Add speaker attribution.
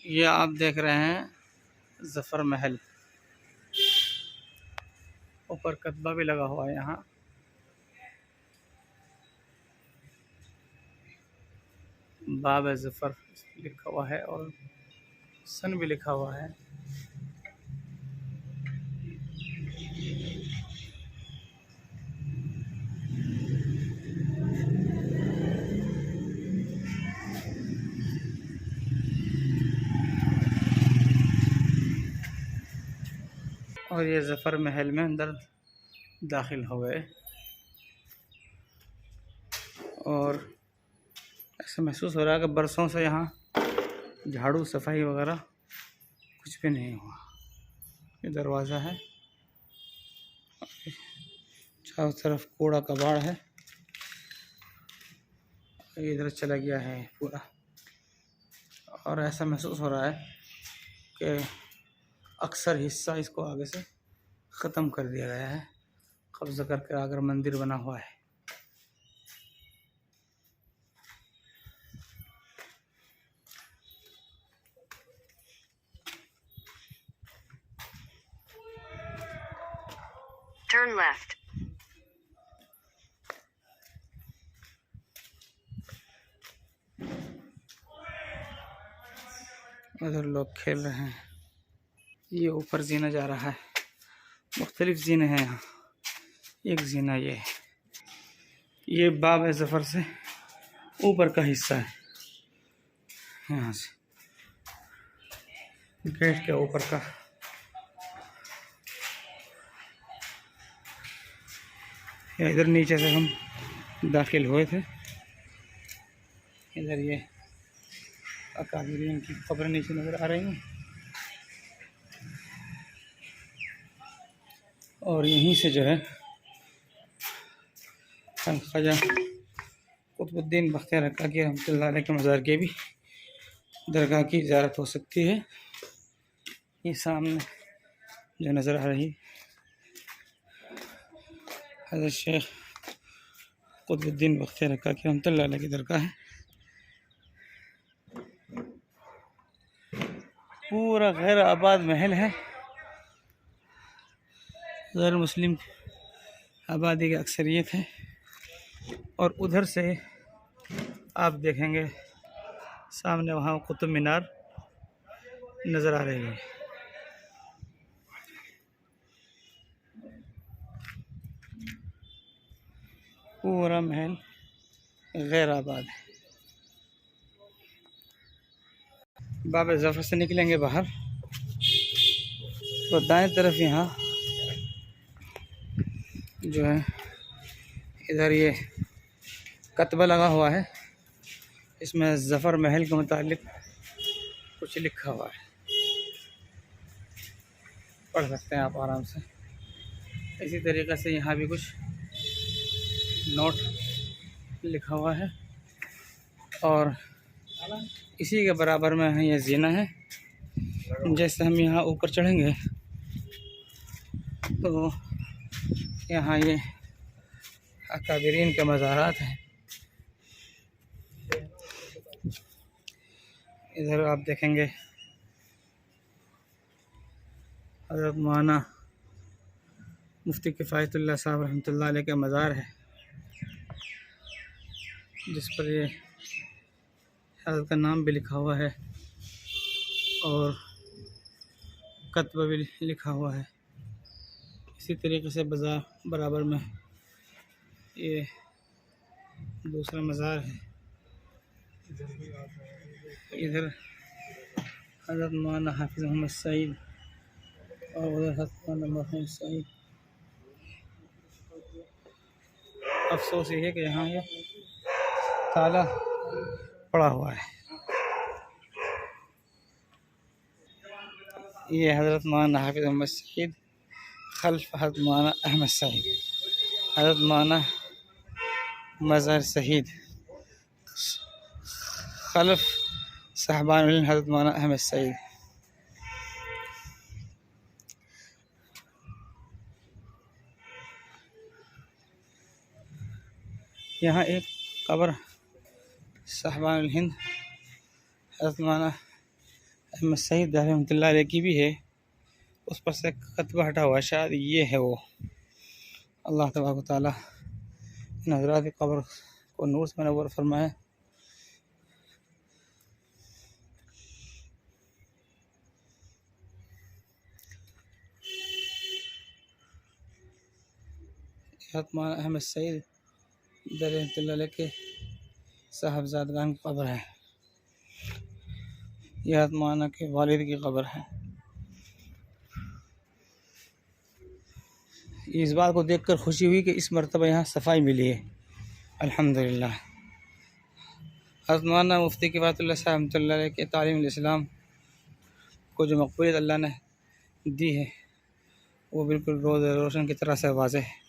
Speaker 1: ये आप देख रहे हैं ज़फ़र महल। ऊपर कतबा भी लगा हुआ है यहाँ। बाब ज़फ़र लिखा हुआ है और सन भी लिखा हुआ है। और ये ज़फ़र महल में अंदर दाखिल हो गए और ऐसा महसूस हो रहा है कि बरसों से यहाँ झाड़ू सफाई वगैरह कुछ भी नहीं हुआ। ये दरवाज़ा है, चारों तरफ कूड़ा कबाड़ है। इधर चला गया है पूरा और ऐसा महसूस हो रहा है कि अक्सर हिस्सा इसको आगे से ख़त्म कर दिया गया है, कब्ज़ा करके आकर मंदिर बना हुआ है।
Speaker 2: Turn left.
Speaker 1: उधर लोग खेल रहे हैं। ये ऊपर जीना जा रहा है, मुख्तलिफ जीने हैं यहाँ। एक जीना ये बाब ज़फ़र से ऊपर का हिस्सा है, यहाँ से गेट के ऊपर का। इधर नीचे से हम दाखिल हुए थे। इधर ये अकाबिरीन की खबर नीचे नज़र आ रही हैं और यहीं से जो है ख्वाजा कुतुबुद्दीन बख्तियार रकाकी रहमतुल्लाह अलैह के मज़ार के भी दरगाह की ज़ियारत हो सकती है। ये सामने जो नज़र आ रही हज़रत शेख कुतुबुद्दीन बख्तियार रकाकी रहमतुल्लाह अलैह की दरगाह है। पूरा गैर आबाद महल है, गैर मुस्लिम आबादी की अक्सरियत है। और उधर से आप देखेंगे सामने वहाँ कुतुब मीनार नज़र आ रही है। पूरा महल गैर आबाद है। बाब ज़फ़र से निकलेंगे बाहर तो दाएं तरफ यहाँ जो है इधर ये कतबा लगा हुआ है, इसमें ज़फ़र महल के मुतालिक कुछ लिखा हुआ है, पढ़ सकते हैं आप आराम से। इसी तरीक़े से यहाँ भी कुछ नोट लिखा हुआ है और इसी के बराबर में ये जीना है। जैसे हम यहाँ ऊपर चढ़ेंगे तो यहाँ ये अकाबिरीन के मज़ारात हैं। इधर आप देखेंगे हज़रत मौलाना मुफ्ती किफ़ायतुल्लाह साहब रहमतुल्लाह अलैह का मज़ार है, जिस पर ये हज़रत का नाम भी लिखा हुआ है और कतबा भी लिखा हुआ है। इसी तरीके से बाज़ार बराबर में ये दूसरा मज़ार है। इधर हज़रत मौलाना हाफिज़ मोहम्मद सईद और उधर हज़रत मौलाना मोहम्मद सईद। अफसोस ये है कि यहाँ ये ताला पड़ा हुआ है। ये हज़रत मौलाना हाफिज़ मोहम्मद सईद खल्फ हज़रत मौलाना अहमद सईद, हज़रत मौलाना मज़हर शहीद खल्फ साहबान हज़रत मौलाना अहमद सईद। यहाँ एक कब्र साहबान हिंद हज़रत मौलाना अहमद सईद रहमतुल्लाह अलैह की भी है, उस पर से कतबा हटा हुआ है, शायद ये है वो। अल्लाह तबारक व तआला इन हज़रात की कब्र को नूर से मनव्वर फरमाए। मौलाना अहमद सईद रहमतुल्लाह अलैह के साहबजादगान की कब्र है। यह मौलाना के वालिद की कब्र है। इस बात को देखकर खुशी हुई कि इस मरतबा यहाँ सफाई मिली है, अल्हम्दुलिल्लाह। हज़रत मौलाना मुफ्ती किफ़ायतुल्लाह साहब रहमतुल्लाह अलैह के तालीम इस्लाम को जो मक़बूलियत अल्लाह ने दी है, वो बिल्कुल रोज़ रोशन की तरह से वाज़ेह है।